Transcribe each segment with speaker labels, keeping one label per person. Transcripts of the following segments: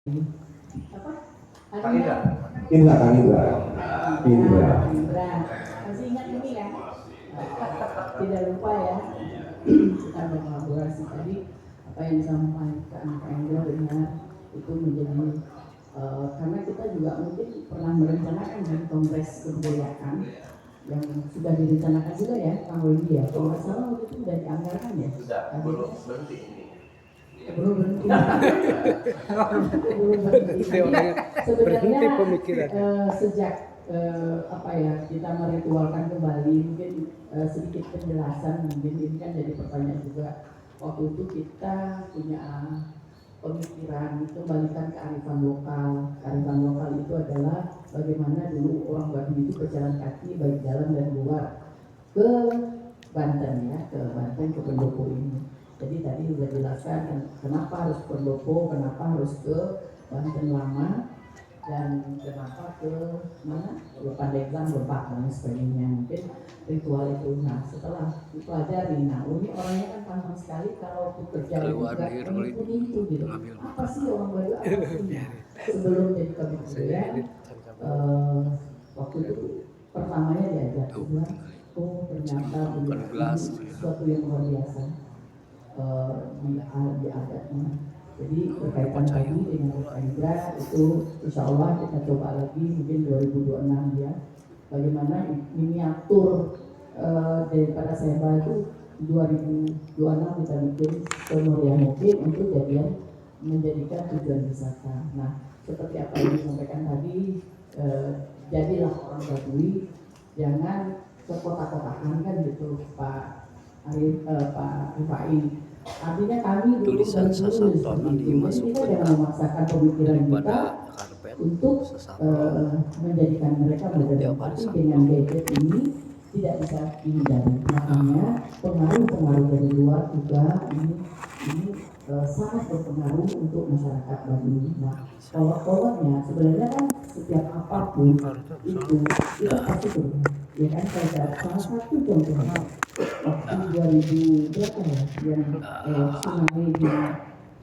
Speaker 1: Apa?
Speaker 2: Kang Indra.
Speaker 3: Kang Indra.
Speaker 1: Masih ingat ini ya? Tidak lupa ya. Kita berkolaborasi tadi. Apa yang disampaikan Kang Indra benar, itu menjadi karena kita juga mungkin pernah merencanakan kan kongres kebudayaan yang sudah direncanakan juga ya Kang Wendy ya. Kalau nggak salah waktu itu sudah dianggarkan ya.
Speaker 2: Sudah, belum berhenti.
Speaker 1: Belum berhenti. Sebenarnya sejak apa ya, kita meritualkan kembali, mungkin sedikit penjelasan, mungkin ini kan jadi pertanyaan juga. Waktu itu kita punya pemikiran kembalikan kearifan lokal. Kearifan lokal itu adalah bagaimana dulu orang Baduy itu berjalan kaki baik dalam dan luar ke Banten ya, ke Banten, ke pendopo ini. Jadi tadi sudah jelaskan kenapa harus pendopo, kenapa harus ke Banten Lama, dan kenapa ke mana, Pandeglang, Lebak dan sebagainya. Mungkin ritual itu. Nah setelah dipelajari, nah ini orangnya kan paham sekali kalau bekerja juga mengikuti itu gitu. Apa sih orang Baduy, apa sih? Sebelum jadi kebudayaan, waktu itu pertamanya diajak bilang, oh ternyata sesuatu yang luar biasa di adatnya. Jadi berkaitan tadi dengan Kang Indra itu insya Allah kita coba lagi mungkin 2026 ya. Bagaimana miniatur daripada Seba itu 2026 kita bikin semeriah mungkin untuk menjadikan tujuan wisata. Nah seperti apa yang disampaikan tadi, jadilah orang Baduy, jangan ke kota-kotaan kan gitu Pak Arif, Pak Rifai. Artinya kami
Speaker 4: tulisan Sasantono dimasukkan
Speaker 1: kita jangan memaksakan pemikiran kita
Speaker 4: karpet
Speaker 1: untuk menjadikan mereka berempati dengan gadget ini tidak bisa dihindari. Makanya pengaruh dari luar juga ini sangat berpengaruh untuk masyarakat Baduy. Nah, kolot-kolotnya sebenarnya kan setiap apapun itu pasti berubah. Ya kan, saya salah satu contohnya waktu 2000 berapa ya yang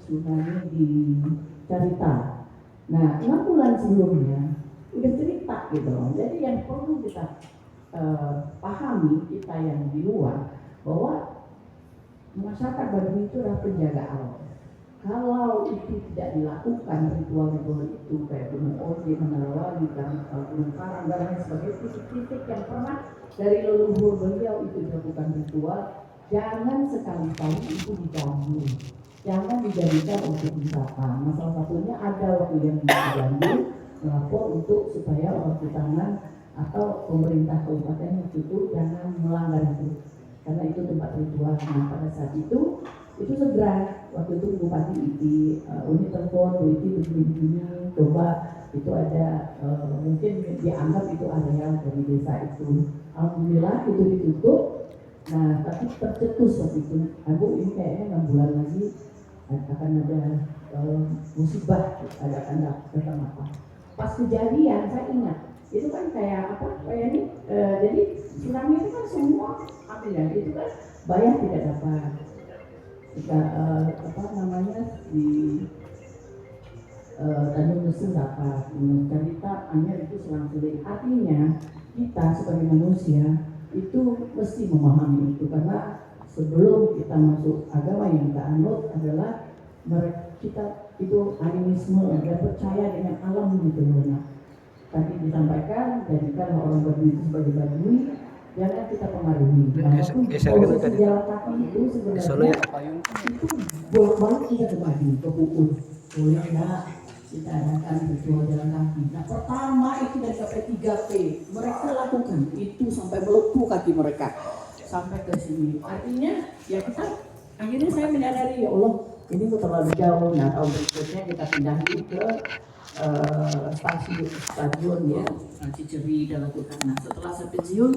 Speaker 1: tsunami di Carita. Nah 6 bulan sebelumnya udah cerita gitu loh. Jadi yang perlu kita pahami, kita yang di luar, bahwa masyarakat Baduy itu adalah penjaga alam. Kalau itu tidak dilakukan ritual-ritual itu kayak Gunung Oji, Menara Wali, Gunung Karang dan lain sebagainya, titik-titik yang pernah dari leluhur beliau itu dilakukan ritual, jangan sekali-kali itu diganggu, jangan dijadikan untuk wisata. Nah, salah satunya ada waktu yang diganggu melapor untuk supaya orang Kutangan atau pemerintah kabupaten itu jangan melanggar itu, karena itu tempat ritual. Nah pada saat itu segera waktu itu Bupati Iti unit telepon Bu Iti begini, coba itu ada mungkin dianggap itu area dari desa itu. Alhamdulillah itu ditutup. Nah tapi tercetus waktu itu, Bu ini kayaknya 6 bulan lagi akan ada musibah, akan datang apa. Pas kejadian saya ingat itu kan kayak apa, kayak ini jadi tsunami itu kan semua ambil itu kan bayar tidak dapat. Kita apa namanya di Tanjung Lesung dapat, Carita hanya itu selang-seling. Artinya kita sebagai manusia itu mesti memahami itu, karena sebelum kita masuk agama yang kita anut adalah kita itu animisme dan percaya dengan alam gitu loh. Tadi disampaikan, jadikan orang Baduy itu sebagai Baduy, jangan kita pengaruhi. Nah, proses jalan kaki itu sebenarnya itu bolak-balik kita ke Baduy, ke Pukul. Boleh enggak kita adakan ritual jalan kaki. Nah pertama itu dari KP3P mereka lakukan itu sampai melepuh kaki mereka sampai ke sini. Artinya ya kita akhirnya saya menyadari, ya Allah ini terlalu jauh. Nah tahun berikutnya kita pindah ke stadion ya Ciceri dan lakukan. Nah setelah saya pensiun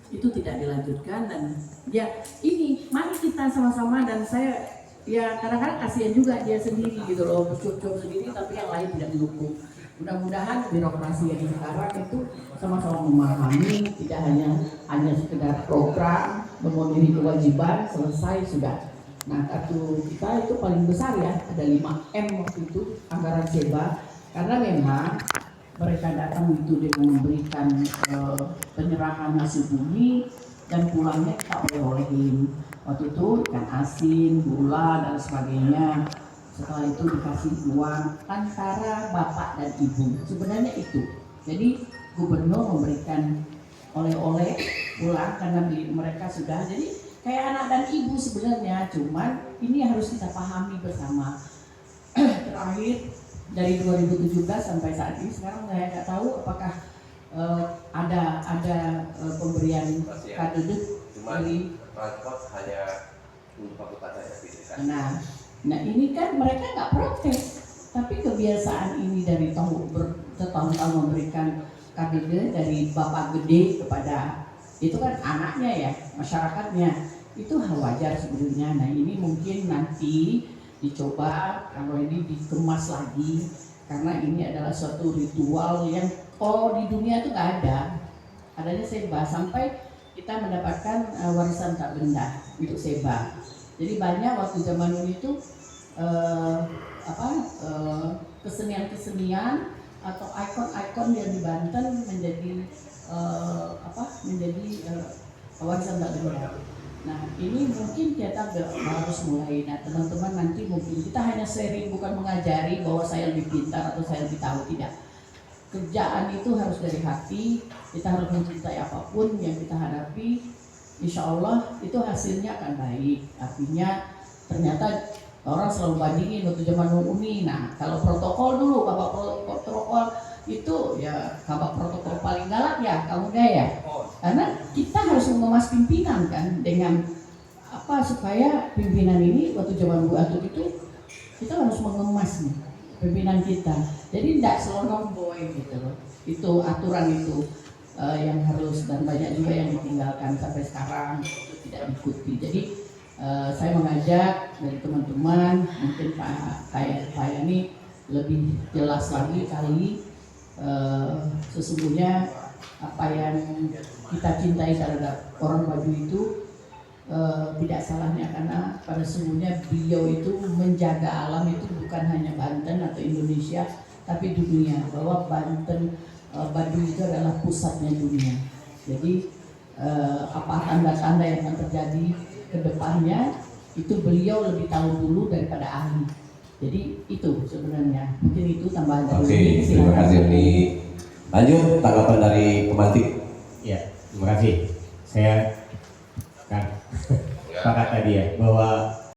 Speaker 1: itu tidak dilanjutkan, dan ya ini mari kita sama-sama, dan saya ya kadang-kadang kasihan juga dia sendiri gitu loh, bercocok sendiri tapi yang lain tidak mendukung. Mudah-mudahan birokrasi yang sekarang itu sama-sama memahami, tidak hanya sekedar program memenuhi kewajiban selesai sudah. Nah, kartu kita itu paling besar ya, ada 5M waktu itu anggaran SEBA, karena memang mereka datang itu dengan memberikan penyerahan hasil bumi dan pulangnya kita oleh-olehin. Waktu itu ikan asin, gula dan sebagainya. Setelah itu dikasih uang antara bapak dan ibu. Sebenarnya itu. Jadi gubernur memberikan oleh-oleh pulang karena mereka sudah jadi kayak anak dan ibu sebenarnya. Cuman ini harus kita pahami bersama. Terakhir dari 2017 sampai saat ini sekarang saya nggak tahu apakah ada pemberian kado dari
Speaker 2: transport hanya untuk fakultas saya.
Speaker 1: Nah ini kan mereka nggak protes, tapi kebiasaan ini dari bertahun-tahun memberikan kado dari bapak gede kepada itu kan anaknya ya, masyarakatnya itu hal wajar sebenarnya. Nah ini mungkin nanti dicoba kalau ini dikemas lagi karena ini adalah suatu ritual yang di dunia itu nggak ada. Adanya SEBA sampai kita mendapatkan warisan tak benda untuk SEBA. Jadi banyak waktu zaman dulu itu kesenian-kesenian atau ikon-ikon yang di Banten menjadi warisan tak benda. Nah ini mungkin kita harus mulai. Nah teman-teman nanti mungkin kita hanya sharing, bukan mengajari bahwa saya lebih pintar atau saya lebih tahu, tidak. Kerjaan itu harus dari hati, kita harus mencintai apapun yang kita hadapi. Insya Allah itu hasilnya akan baik. Artinya ternyata orang selalu bandingin waktu zaman Uni. Nah kalau protokol dulu, kabak protokol itu ya kabak protokol paling galak ya kamu ya. Karena kita harus mengemas pimpinan kan dengan supaya pimpinan ini waktu zaman Bu Atut itu kita harus mengemas nih pimpinan kita. Jadi tidak selonong boy gitu loh. Itu aturan itu yang harus, dan banyak juga yang ditinggalkan sampai sekarang itu tidak diikuti. Jadi saya mengajak dari teman-teman, mungkin Pak Yani lebih jelas lagi kali sesungguhnya apa yang kita cintai terhadap orang Baduy itu tidak salahnya, karena pada sesungguhnya beliau itu menjaga alam itu bukan hanya Banten atau Indonesia tapi dunia, bahwa Banten Baduy itu adalah pusatnya dunia. Jadi apa tanda-tanda yang akan terjadi ke depannya itu beliau lebih tahu dulu daripada ahli. Jadi itu sebenarnya, mungkin itu tambahan dari
Speaker 3: Oke, terima kasih Uni. Lanjut tanggapan dari pemantik.
Speaker 5: Ya, terima kasih. Saya kan sepakat tadi ya bahwa